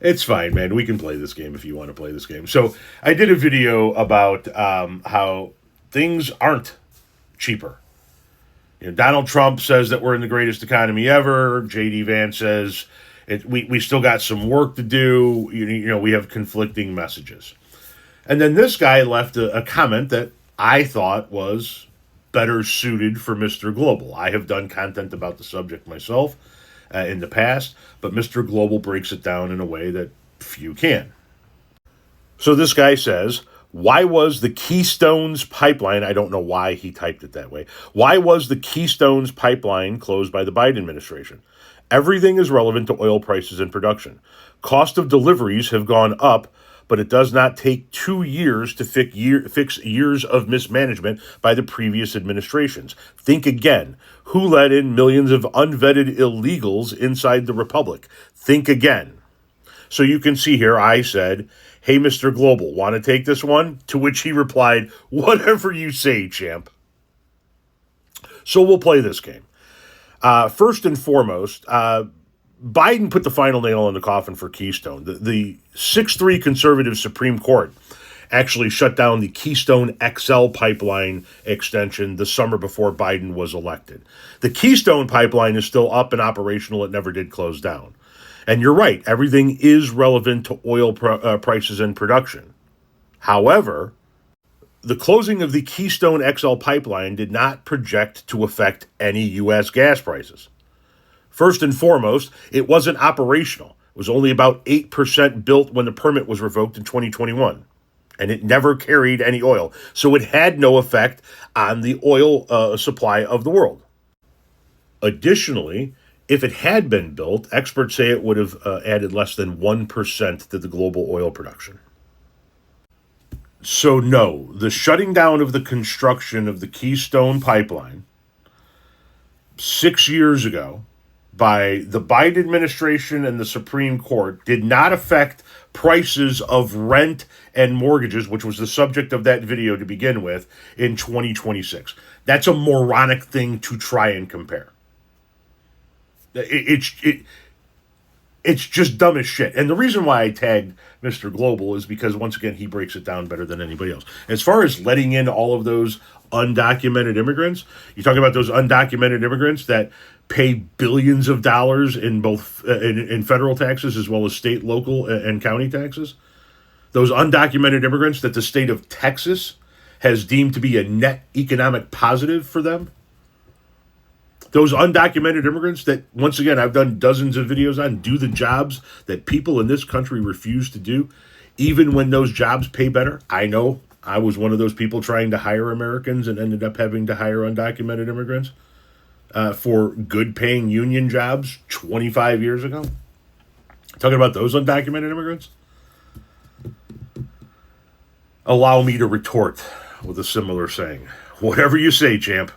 It's fine, man. We can play this game if you want to play this game. So I did a video about how things aren't cheaper. Donald Trump says that we're in the greatest economy ever. J.D. Vance says we still got some work to do. We have conflicting messages. And then this guy left a comment that I thought was better suited for Mr. Global. I have done content about the subject myself in the past, but Mr. Global breaks it down in a way that few can. So this guy says, why was the Keystone's pipeline, I don't know why he typed it that way, why was the Keystone's pipeline closed by the Biden administration? Everything is relevant to oil prices and production. Cost of deliveries have gone up, but it does not take 2 years to fix years of mismanagement by the previous administrations. Think again. Who let in millions of unvetted illegals inside the republic? Think again. So you can see here, I said, hey, Mr. Global, want to take this one? To which he replied, whatever you say, champ. So we'll play this game. First and foremost, Biden put the final nail in the coffin for Keystone. The 6-3 conservative Supreme Court actually shut down the Keystone XL pipeline extension the summer before Biden was elected. The Keystone pipeline is still up and operational. It never did close down. And you're right, everything is relevant to oil prices and production. However, the closing of the Keystone XL pipeline did not project to affect any U.S. gas prices. First and foremost, it wasn't operational. It was only about 8% built when the permit was revoked in 2021. And it never carried any oil. So it had no effect on the oil supply of the world. Additionally, if it had been built, experts say it would have added less than 1% to the global oil production. So no, the shutting down of the construction of the Keystone pipeline 6 years ago by the Biden administration and the Supreme Court did not affect prices of rent and mortgages, which was the subject of that video to begin with, in 2026. That's a moronic thing to try and compare. It's just dumb as shit. And the reason why I tagged Mr. Global is because, once again, he breaks it down better than anybody else. As far as letting in all of those undocumented immigrants, you talk about those undocumented immigrants that pay billions of dollars in both in federal taxes as well as state, local, and county taxes. Those undocumented immigrants that the state of Texas has deemed to be a net economic positive for them. Those undocumented immigrants that, once again, I've done dozens of videos on, do the jobs that people in this country refuse to do, even when those jobs pay better. I know I was one of those people trying to hire Americans and ended up having to hire undocumented immigrants for good-paying union jobs 25 years ago. Talking about those undocumented immigrants. Allow me to retort with a similar saying. Whatever you say, champ.